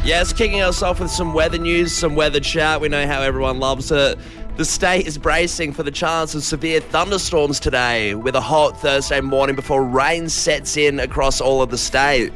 Yes, kicking us off with some weather news, some weather chat. We know how everyone loves it. The state is bracing for the chance of severe thunderstorms today with a hot Thursday morning before rain sets in across all of the state.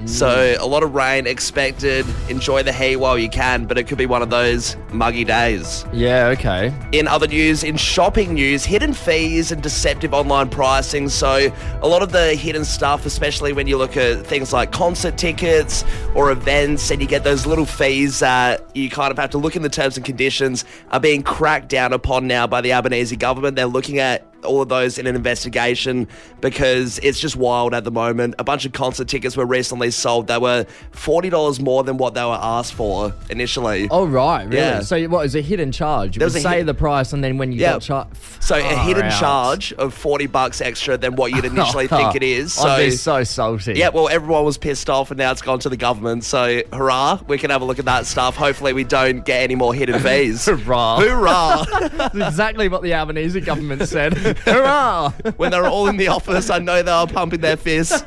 So a lot of rain expected. Enjoy the heat while you can, but it could be one of those muggy days. Yeah, okay. In other news, in shopping news, hidden fees and deceptive online pricing. So a lot of the hidden stuff, especially when you look at things like concert tickets or events and you get those little fees that you kind of have to look in the terms and conditions, are being cracked down upon now by the Albanese government. They're looking at all of those in an investigation because it's just wild at the moment. A bunch of concert tickets were recently sold that were $40 more than what they were asked for initially. Oh, right, really? Yeah. So what, is a hidden charge? You would say the price and then when you got charged... So a hidden charge of $40 extra than what you'd initially think it is. So, I'd be so salty. Yeah, well, everyone was pissed off and now it's gone to the government. So hurrah, we can have a look at that stuff. Hopefully we don't get any more hidden fees. Hurrah. Hurrah. That's exactly what the Albanese government said. Hurrah! When they were all in the office, I know they were pumping their fists.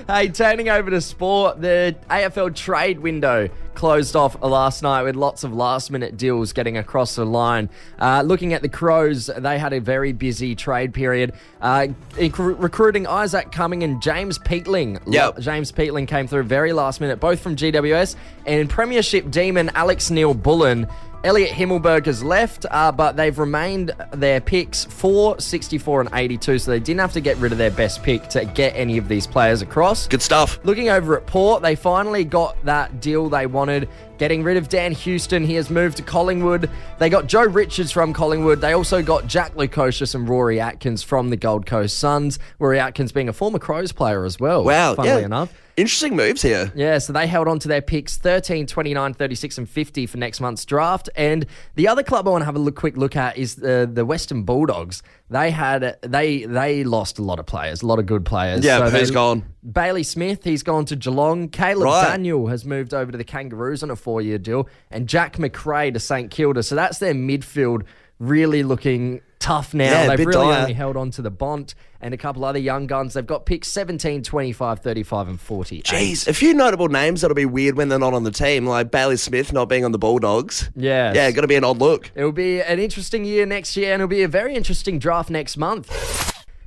Hey, turning over to sport, the AFL trade window closed off last night with lots of last-minute deals getting across the line. Looking at the Crows, they had a very busy trade period. Recruiting Isaac Cumming and James Peatling. Yep. James Peatling came through very last minute, both from GWS. And Premiership demon Alex Neil-Bullen. Elliot Himmelberg has left, but they've remained their picks 4, 64 and 82, so they didn't have to get rid of their best pick to get any of these players across. Good stuff. Looking over at Port, they finally got that deal they wanted, getting rid of Dan Houston. He has moved to Collingwood. They got Joe Richards from Collingwood. They also got Jack Lukosius and Rory Atkins from the Gold Coast Suns. Rory Atkins being a former Crows player as well. Wow, funnily enough. Interesting moves here. Yeah, so they held on to their picks 13, 29, 36 and 50 for next month's draft. And the other club I want to have a quick look at is the Western Bulldogs. They lost a lot of players, a lot of good players. Yeah, so who's gone? Bailey Smith, he's gone to Geelong. Caleb Daniel has moved over to the Kangaroos on a 4-year deal. And Jack McRae to St Kilda. So that's their midfield really looking tough now. Yeah, they've really dire. only held on to the Bont and a couple other young guns. They've got picks 17, 25, 35 and 48. Jeez, a few notable names that'll be weird when they're not on the team, like Bailey Smith not being on the Bulldogs. Yes. Yeah, got to be an odd look. It'll be an interesting year next year and it'll be a very interesting draft next month.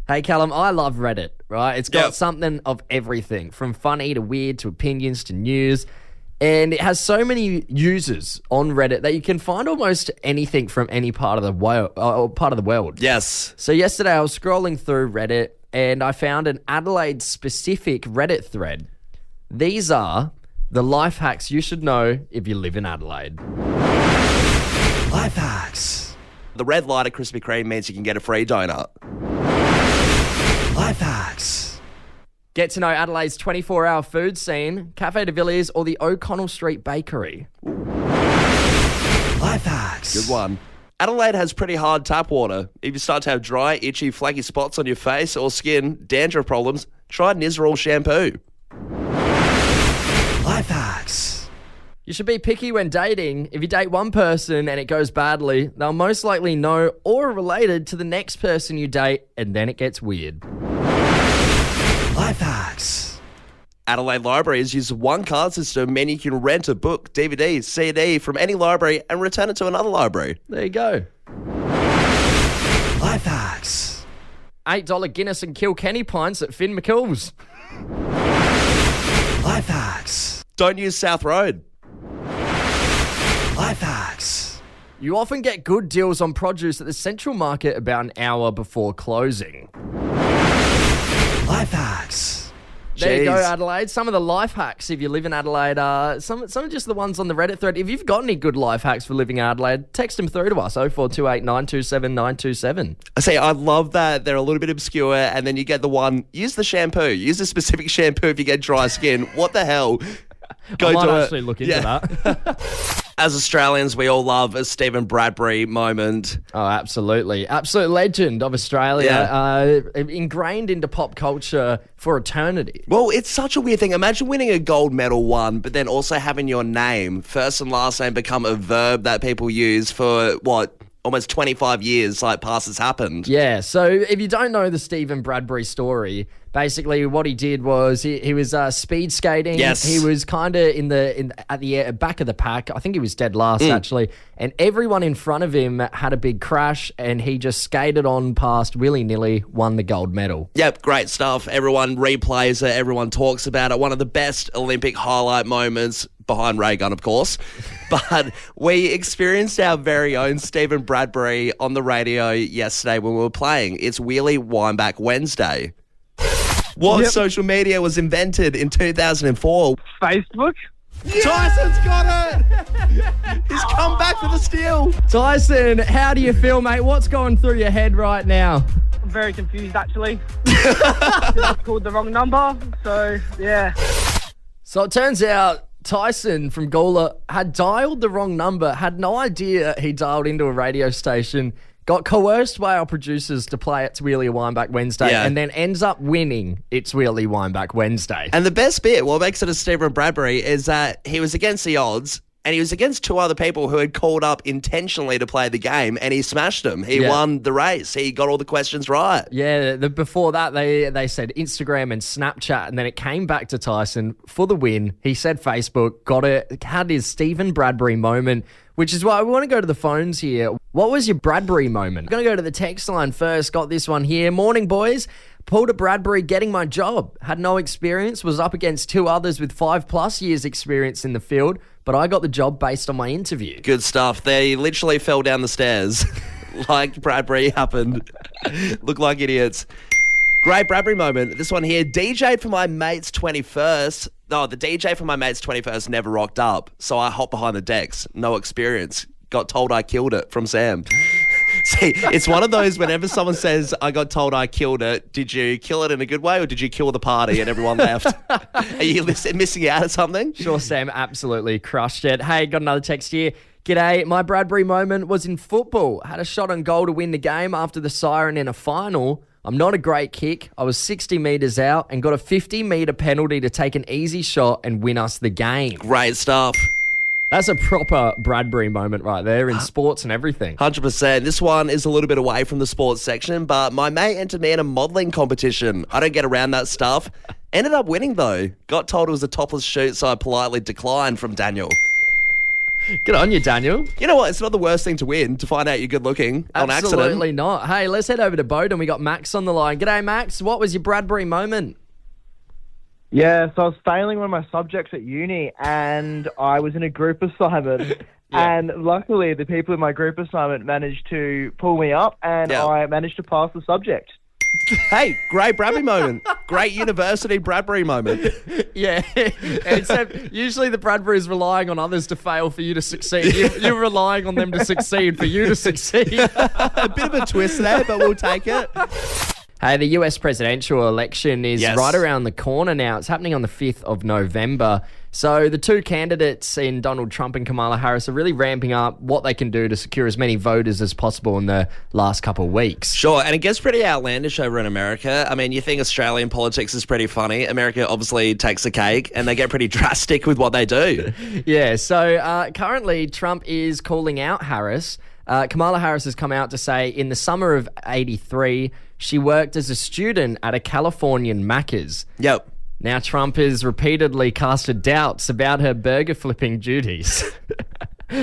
Hey, Callum, I love Reddit, right? It's got something of everything, from funny to weird to opinions to news. And it has so many users on Reddit that you can find almost anything from any part of the world. Yes. So yesterday I was scrolling through Reddit and I found an Adelaide-specific Reddit thread. These are the life hacks you should know if you live in Adelaide. Life hacks. The red light at Krispy Kreme means you can get a free donut. Life hacks. Get to know Adelaide's 24-hour food scene, Cafe de Villiers or the O'Connell Street Bakery. Life hacks. Good one. Adelaide has pretty hard tap water. If you start to have dry, itchy, flaky spots on your face or skin, dandruff problems, try Nizoral shampoo. Life hacks. You should be picky when dating. If you date one person and it goes badly, they'll most likely know or are related to the next person you date, and then it gets weird. Life hacks. Adelaide Libraries uses one card system, meaning you can rent a book, DVD, CD from any library and return it to another library. There you go. Life hacks. $8 Guinness and Kilkenny pints at Finn McCool's. Life hacks. Don't use South Road. Life hacks. You often get good deals on produce at the Central Market about an hour before closing. Life hacks. There you go, Adelaide. Some of the life hacks, if you live in Adelaide, are some are just the ones on the Reddit thread. If you've got any good life hacks for living in Adelaide, text them through to us, 0428 927 927. I say, I love that they're a little bit obscure, and then you get the one, use the shampoo. Use a specific shampoo if you get dry skin. What the hell? I might actually look into that. As Australians, we all love a Stephen Bradbury moment. Oh, absolutely. Absolute legend of Australia. Ingrained into pop culture for eternity. Well, it's such a weird thing. Imagine winning a gold medal one, but then also having your name, first and last name, become a verb that people use for, almost 25 years, past has happened. Yeah, so if you don't know the Stephen Bradbury story, Basically, what he did was he was speed skating. Yes. He was kind of at the back of the pack. I think he was dead last, actually. And everyone in front of him had a big crash, and he just skated on past willy-nilly, won the gold medal. Yep, great stuff. Everyone replays it. Everyone talks about it. One of the best Olympic highlight moments, behind Ray Gunn, of course. But we experienced our very own Stephen Bradbury on the radio yesterday when we were playing. It's Wheelie Wineback Wednesday. What social media was invented in 2004? Facebook. Yeah! Tyson's got it! He's come back for the steal. Tyson, how do you feel, mate? What's going through your head right now? I'm very confused, actually. I called the wrong number, so yeah. So it turns out Tyson from Gawler had dialed the wrong number, had no idea he dialed into a radio station, got coerced by our producers to play It's Wheelie Wineback Wednesday, and then ends up winning It's Wheelie Wineback Wednesday. And the best bit, what makes it a Stephen Bradbury, is that he was against the odds, and he was against two other people who had called up intentionally to play the game, and he smashed them. He won the race. He got all the questions right. Yeah, before that, they said Instagram and Snapchat, and then it came back to Tyson for the win. He said Facebook, got it, had his Stephen Bradbury moment, which is why we want to go to the phones here. What was your Bradbury moment? I'm going to go to the text line first. Got this one here. Morning, boys. Pulled a Bradbury getting my job. Had no experience. Was up against two others with 5+ years experience in the field. But I got the job based on my interview. Good stuff. They literally fell down the stairs like Bradbury happened. Look like idiots. Great Bradbury moment. This one here. DJ for my mate's 21st. No, the DJ for my mate's 21st never rocked up. So I hopped behind the decks. No experience. Got told I killed it from Sam. See, it's one of those whenever someone says, I got told I killed it, did you kill it in a good way or did you kill the party and everyone left? Are you missing out on something? Sure, Sam absolutely crushed it. Hey, got another text here. G'day, my Bradbury moment was in football. Had a shot on goal to win the game after the siren in a final. I'm not a great kick. I was 60 metres out and got a 50-metre penalty to take an easy shot and win us the game. Great stuff. That's a proper Bradbury moment right there in sports and everything. 100%. This one is a little bit away from the sports section, but my mate entered me in a modelling competition. I don't get around that stuff. Ended up winning, though. Got told it was a topless shoot, so I politely declined from Daniel. Good on you, Daniel. You know what? It's not the worst thing to win, to find out you're good looking on accident. Absolutely not. Hey, let's head over to Bowden. We got Max on the line. G'day, Max. What was your Bradbury moment? Yeah, so I was failing one of my subjects at uni, and I was in a group assignment. And luckily, the people in my group assignment managed to pull me up, and I managed to pass the subject. Hey, great Bradbury moment. Great university Bradbury moment. Yeah, except usually the Bradbury is relying on others to fail for you to succeed. You're relying on them to succeed for you to succeed. A bit of a twist there, but we'll take it. Hey, the US presidential election is right around the corner now. It's happening on the 5th of November. So the two candidates in Donald Trump and Kamala Harris are really ramping up what they can do to secure as many voters as possible in the last couple of weeks. Sure, and it gets pretty outlandish over in America. I mean, you think Australian politics is pretty funny. America obviously takes the cake, and they get pretty drastic with what they do. Yeah, so currently Trump is calling out Harris. Kamala Harris has come out to say in the summer of 83, she worked as a student at a Californian Macca's. Yep. Now, Trump has repeatedly casted doubts about her burger flipping duties,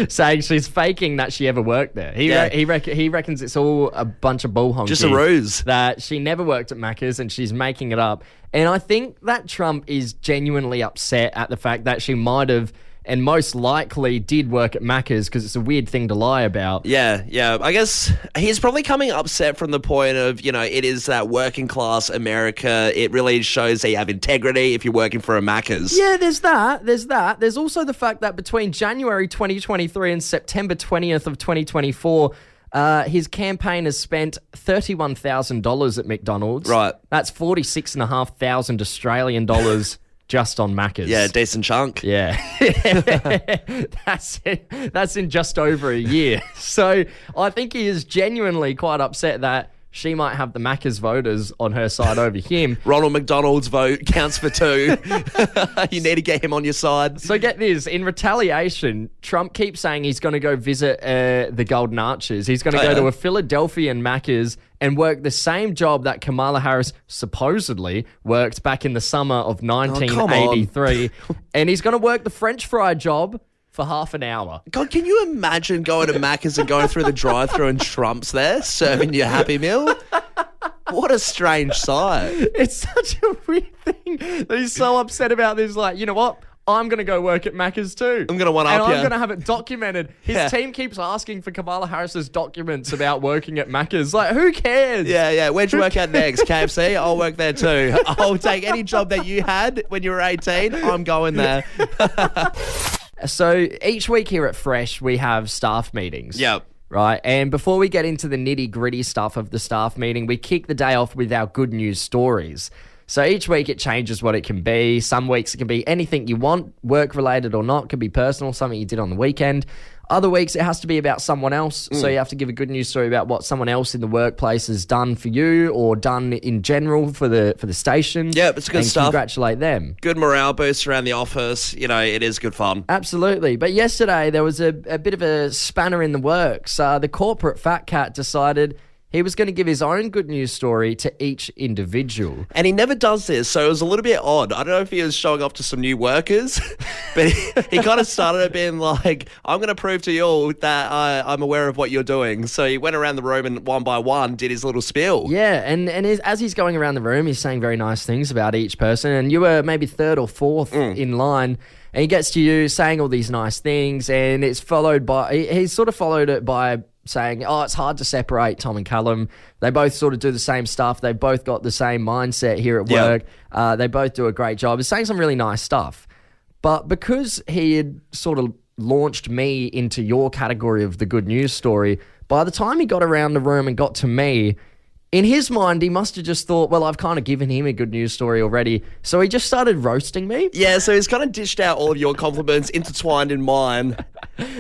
saying she's faking that she ever worked there. He reckons it's all a bunch of bull honky. Just a ruse. That she never worked at Macca's and she's making it up. And I think that Trump is genuinely upset at the fact that she might have and most likely did work at Macca's because it's a weird thing to lie about. Yeah. I guess he's probably coming upset from the point of, it is that working class America. It really shows that you have integrity if you're working for a Macca's. Yeah, there's that. There's also the fact that between January 2023 and September 20th of 2024, his campaign has spent $31,000 at McDonald's. Right. That's 46,500 Australian dollars. Just on Macca's. Yeah, decent chunk. Yeah. That's it. That's in just over a year. So I think he is genuinely quite upset that she might have the Macca's voters on her side over him. Ronald McDonald's vote counts for 2. You need to get him on your side. So get this, in retaliation, Trump keeps saying he's going to go visit the Golden Arches. He's going to go to a Philadelphian Macca's and work the same job that Kamala Harris supposedly worked back in the summer of 1983. And he's going to work the French fry job for half an hour. God, can you imagine going to Macca's and going through the drive-thru and Trump's there serving your Happy Meal? What a strange sight. It's such a weird thing that he's so upset about this. Like, you know what? I'm going to go work at Macca's too. I'm going to one-up you. And I'm going to have it documented. His team keeps asking for Kamala Harris's documents about working at Macca's. Like, who cares? Yeah. Where'd you work at next? KFC? I'll work there too. I'll take any job that you had when you were 18. I'm going there. So each week here at Fresh, we have staff meetings. Yep. Right. And before we get into the nitty-gritty stuff of the staff meeting, we kick the day off with our good news stories. So each week it changes what it can be. Some weeks it can be anything you want, work-related or not. It could be personal, something you did on the weekend. Other weeks it has to be about someone else. So you have to give a good news story about what someone else in the workplace has done for you or done in general for the station. Yeah, it's good stuff. Congratulate them. Good morale boost around the office. You know, it is good fun. Absolutely. But yesterday there was a bit of a spanner in the works. The corporate fat cat decided he was going to give his own good news story to each individual. And he never does this, so it was a little bit odd. I don't know if he was showing off to some new workers, but he kind of started it being like, I'm going to prove to you all that I'm aware of what you're doing. So he went around the room and one by one did his little spiel. Yeah, and as he's going around the room, he's saying very nice things about each person. And you were maybe third or fourth in line. And he gets to you saying all these nice things, and it's followed by, he sort of followed it by saying, it's hard to separate Tom and Callum. They both sort of do the same stuff. They both got the same mindset here at work. They both do a great job. He's saying some really nice stuff. But because he had sort of launched me into your category of the good news story, by the time he got around the room and got to me, in his mind, he must have just thought, well, I've kind of given him a good news story already. So he just started roasting me. Yeah, so he's kind of dished out all of your compliments intertwined in mine.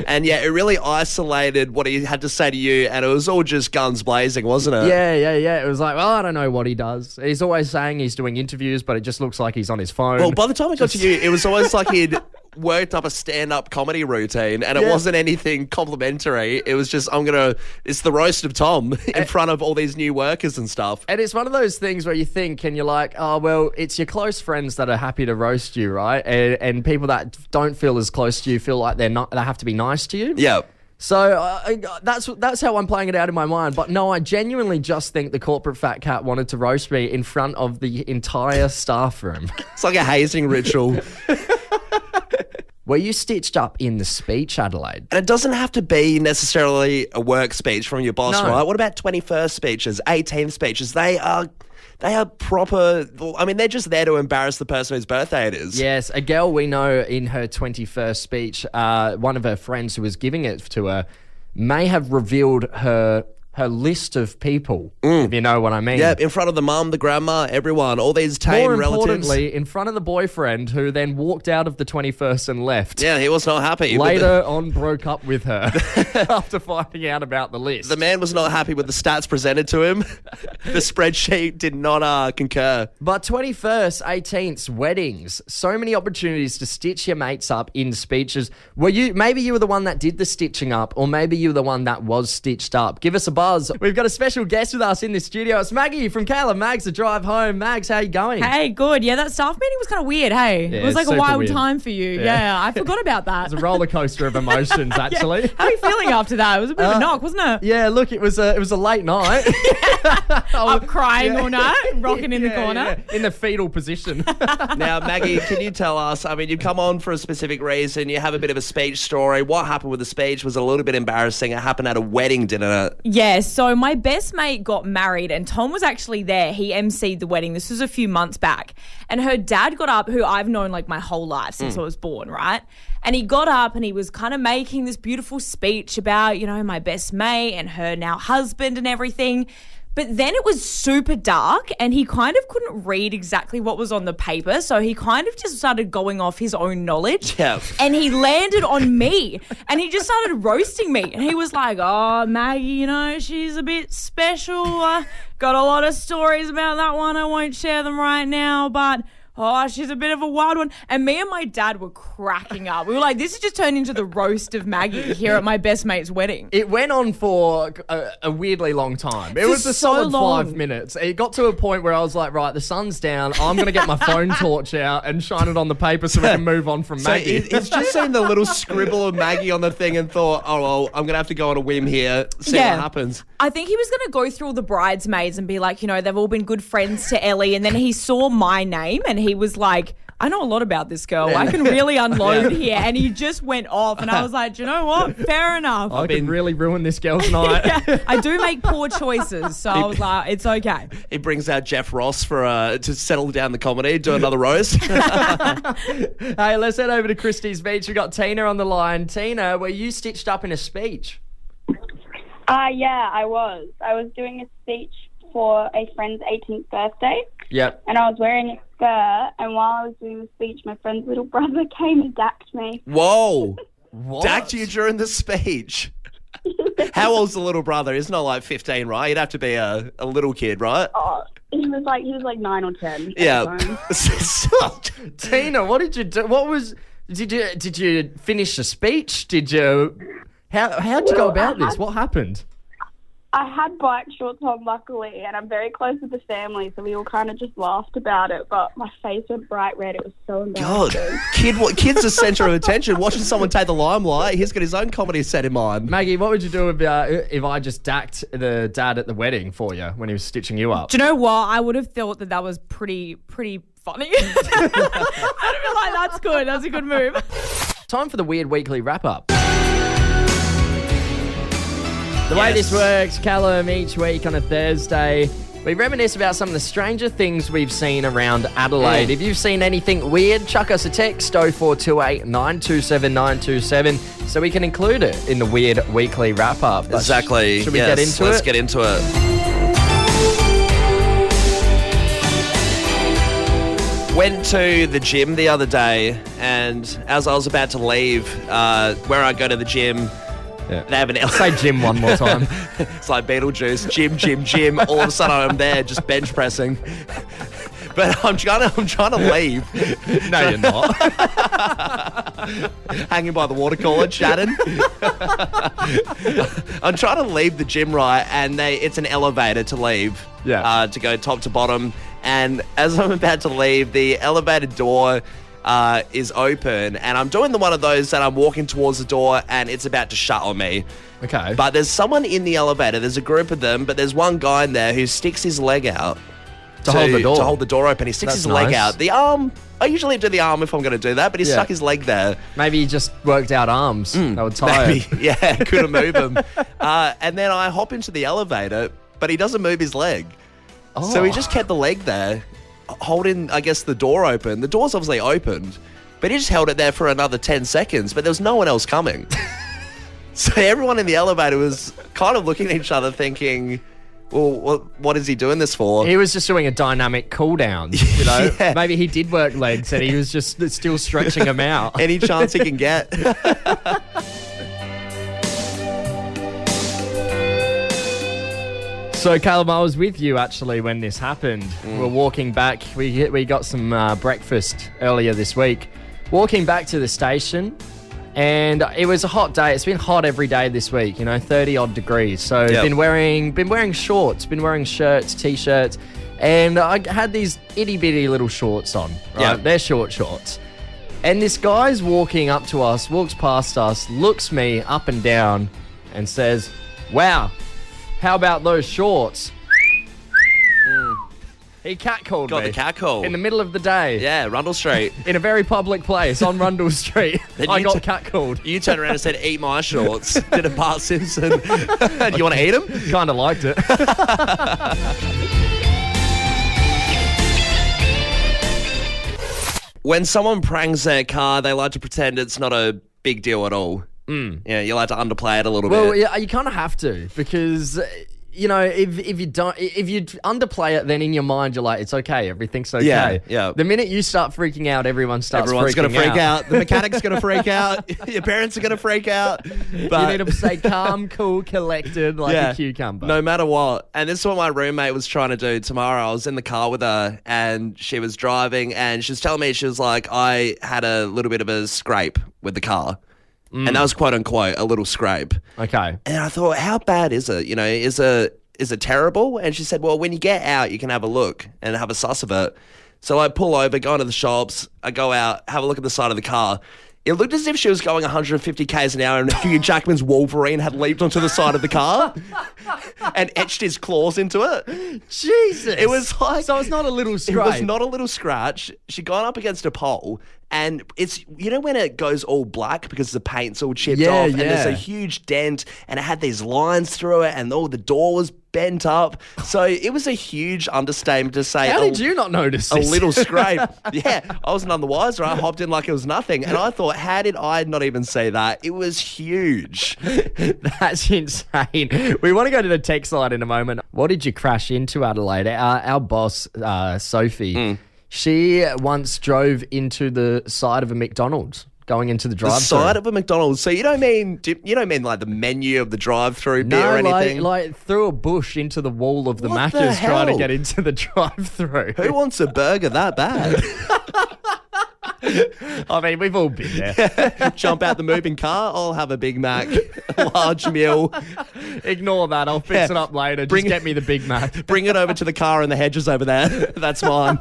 And yeah, it really isolated what he had to say to you, and it was all just guns blazing, wasn't it? Yeah. It was like, well, I don't know what he does. He's always saying he's doing interviews, but it just looks like he's on his phone. Well, by the time I got to you, it was almost like he'd worked up a stand-up comedy routine, and it wasn't anything complimentary. It was just, it's the roast of Tom in front of all these new workers and stuff. And it's one of those things where you think, and you're like, oh, well, it's your close friends that are happy to roast you, right? And people that don't feel as close to you feel like they have to be nice to you. Yeah. So that's how I'm playing it out in my mind. But no, I genuinely just think the corporate fat cat wanted to roast me in front of the entire staff room. It's like a hazing ritual. Were you stitched up in the speech, Adelaide? And it doesn't have to be necessarily a work speech from your boss, No. right? What about 21st speeches, 18th speeches? They are proper. I mean, they're just there to embarrass the person whose birthday it is. Yes, a girl we know in her 21st speech, one of her friends who was giving it to her may have revealed her list of people, if you know what I mean. Yeah, in front of the mum, the grandma, everyone, all these tame More relatives. importantly, in front of the boyfriend who then walked out of the 21st and left. Yeah, he was not happy. Later on broke up with her after finding out about the list. The man was not happy with the stats presented to him. The spreadsheet did not concur. But 21st, 18th, weddings, so many opportunities to stitch your mates up in speeches. Maybe you were the one that did the stitching up, or maybe you were the one that was stitched up. Give us a buzz. We've got a special guest with us in the studio. It's Maggie from Callum. Mags, the drive home. Mags, how you going? Hey, good. Yeah, that staff meeting was kind of weird, hey? Yeah, it was like a super wild weird. time for you. Yeah, I forgot about that. It's a roller coaster of emotions, actually. Yeah. How are you feeling after that? It was a bit of a knock, wasn't it? Yeah, look, it was a late night. Up crying all night, rocking in the corner. Yeah, in the fetal position. Now, Maggie, can you tell us, I mean, you've come on for a specific reason. You have a bit of a speech story. What happened with the speech was a little bit embarrassing. It happened at a wedding, didn't it? Yeah, so my best mate got married and Tom was actually there. He emceed the wedding. This was a few months back. And her dad got up, who I've known like my whole life since I was born, right? And he got up and he was kind of making this beautiful speech about, my best mate and her now husband and everything. But then it was super dark and he kind of couldn't read exactly what was on the paper. So he kind of just started going off his own knowledge. Yeah. And he landed on me and he just started roasting me. And he was like, oh, Maggie, you know, she's a bit special. Got a lot of stories about that one. I won't share them right now, but... oh, she's a bit of a wild one. And me and my dad were cracking up. We were like, this has just turned into the roast of Maggie here at my best mate's wedding. It went on for a weirdly long time. It was a solid 5 minutes. It got to a point where I was like, right, the sun's down. I'm going to get my phone torch out and shine it on the paper so we can move on from Maggie. So he's just seen the little scribble of Maggie on the thing and thought, oh, well, I'm going to have to go on a whim here, see what happens. I think he was going to go through all the bridesmaids and be like, you know, they've all been good friends to Ellie. And then he saw my name and he was like, I know a lot about this girl. I can really unload here. And he just went off. And I was like, do you know what? Fair enough. I could really ruin this girl's night. Yeah, I do make poor choices. So I was like, it's okay. He brings out Jeff Ross for to settle down the comedy, do another roast. Hey, let's head over to Christie's Beach. We've got Tina on the line. Tina, were you stitched up in a speech? Yeah, I was. I was doing a speech for a friend's 18th birthday. Yep. And I was wearing a skirt, and while I was doing the speech, my friend's little brother came and dacked me. Whoa. What? Dacked you during the speech? How old's the little brother? He's not like 15, right? He'd have to be a little kid, right? Oh, he was like 9 or 10. Yeah. Tina, what did you do? Did you finish the speech? Did you... How'd you go about this? What happened? I had bike shorts on, luckily, and I'm very close with the family, so we all kind of just laughed about it, but my face went bright red. It was so embarrassing. God, kid's the centre of attention. Watching someone take the limelight, he's got his own comedy set in mind. Maggie, what would you do if I just dacked the dad at the wedding for you when he was stitching you up? Do you know what? I would have thought that was pretty funny. I'd have been like, that's good. That's a good move. Time for the Weird Weekly Wrap-Up. The way this works, Callum, each week on a Thursday, we reminisce about some of the stranger things we've seen around Adelaide. If you've seen anything weird, chuck us a text, 0428 927 927, so we can include it in the Weird Weekly Wrap-Up. But Exactly. Should we get into Let's it? get into it. Went to the gym the other day, and as I was about to leave, where I go to the gym, they have an Say gym one more time. It's like Beetlejuice, gym. All of a sudden I'm there just bench pressing. But I'm trying to leave. No, you're not. Hanging by the water cooler, chatting. I'm trying to leave the gym, right? And it's an elevator to leave. Yeah. To go top to bottom. And as I'm about to leave, the elevator door is open, and I'm doing one of those that I'm walking towards the door and it's about to shut on me. Okay. But there's someone in the elevator, there's a group of them, but there's one guy in there who sticks his leg out To hold the door. To hold the door open. He sticks That's his leg nice. out. The arm, I usually do the arm if I'm going to do that, but he stuck his leg there. Maybe he just worked out arms. They were tired. Maybe, yeah, couldn't move them. And then I hop into the elevator, but he doesn't move his leg. Oh. So he just kept the leg there, holding, I guess, the door open. The door's obviously opened, but he just held it there for another 10 seconds, but there was no one else coming. So everyone in the elevator was kind of looking at each other thinking, well, what is he doing this for? He was just doing a dynamic cool down, you know? Yeah. Maybe he did work legs and he was just still stretching them out. Any chance he can get. So, Callum, I was with you actually when this happened. We're walking back. We got some breakfast earlier this week. Walking back to the station, and it was a hot day. It's been hot every day this week, 30 odd degrees. So, been wearing shorts, been wearing shirts, t-shirts, and I had these itty bitty little shorts on. Right? Yeah. They're short shorts. And this guy's walking up to us, walks past us, looks me up and down, and says, "Wow. How about those shorts?" He catcalled me. Got the cat call. In the middle of the day. Yeah, Rundle Street. In a very public place on Rundle Street. Then I you got catcalled. You turned around and said, "Eat my shorts." Did a Bart Simpson. Do you want to eat them? Kind of liked it. When someone pranks their car, they like to pretend it's not a big deal at all. Yeah, you like to underplay it a little Well, bit. yeah, you kind of have to because you know, if you underplay it, then in your mind you're like, it's okay, everything's okay. Yeah. The minute you start freaking out, everyone's going to freak out. The mechanic's going to freak out. Your parents are going to freak out. But you need to stay calm, cool, collected, like a cucumber. No matter what. And this is what my roommate was trying to do tomorrow. I was in the car with her and she was driving and she was telling me, she was like, I had a little bit of a scrape with the car. And that was quote unquote a little scrape. Okay. And I thought, how bad is it? You know, is it terrible? And she said, well, when you get out, you can have a look and have a suss of it. So I pull over, go into the shops, I go out, have a look at the side of the car. It looked as if she was going 150 k's an hour and Hugh Jackman's Wolverine had leaped onto the side of the car and etched his claws into it. Jesus. It was like... So it's not a little scrape. It was not a little scratch. She'd gone up against a pole and it's... You know when it goes all black because the paint's all chipped off and there's a huge dent and it had these lines through it and the door was bent up. So it was a huge understatement to say... How did you not notice this? A little scrape. Yeah, I was none the wiser. I hopped in like it was nothing. And I thought, how did I not even see that? It was huge. That's insane. We want to go to the text line in a moment. What did you crash into, Adelaide? Our boss, Sophie, she once drove into the side of a McDonald's. Going into the drive-thru. The side of a McDonald's. So you don't mean like the menu of the drive-thru bit or anything? like through a bush into the wall of the Macca's trying to get into the drive-thru. Who wants a burger that bad? I mean, we've all been there. Jump out the moving car. I'll have a Big Mac, a large meal. Ignore that. I'll fix it up later. Just get me the Big Mac. Bring it over to the car in the hedges over there. That's mine.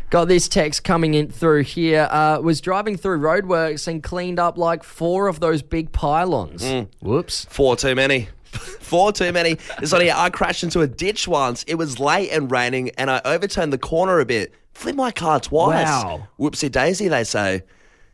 Got this text coming in through here. Was driving through roadworks and cleaned up like 4 of those big pylons. Whoops. 4 too many. 4 too many. It's only I crashed into a ditch once. It was late and raining and I overturned the corner a bit. Flipped my car twice. Wow. Whoopsie daisy, they say.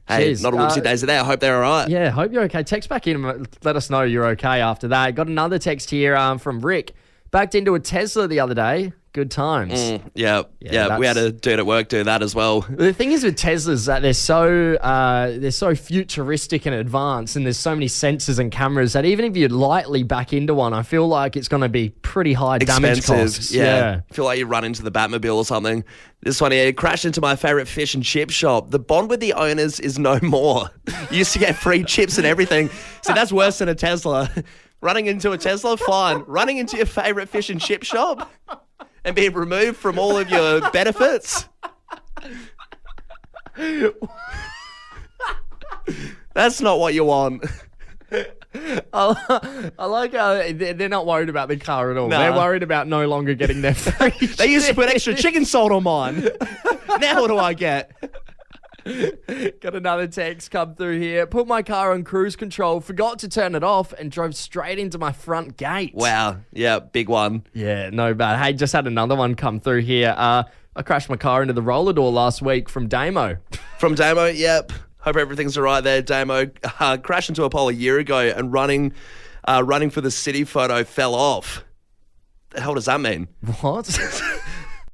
Hey, Jeez, not a whoopsie daisy there. I hope they're all right. Yeah, hope you're okay. Text back in and let us know you're okay after that. Got another text here from Rick. Backed into a Tesla the other day. Good times. Yeah. We had a dude at work do that as well. The thing is with Teslas that they're so futuristic and advanced, and there's so many sensors and cameras that even if you lightly back into one, I feel like it's going to be pretty high damage costs. Yeah. I feel like you run into the Batmobile or something. This one here, crashed into my favourite fish and chip shop. The bond with the owners is no more. You used to get free chips and everything. So that's worse than a Tesla. Running into a Tesla, fine. Running into your favourite fish and chip shop and being removed from all of your benefits. That's not what you want. I like how they're not worried about the car at all. Nah. They're worried about no longer getting their free They used to put extra chicken salt on mine. Now what do I get? Got another text come through here. Put my car on cruise control, forgot to turn it off, and drove straight into my front gate. Wow. Yeah, big one. Yeah, no bad. Hey, just had another one come through here. I crashed my car into the roller door last week from Damo. From Damo, yep. Hope everything's all right there, Damo. Crashed into a pole a year ago and running for the city photo fell off. The hell does that mean? What?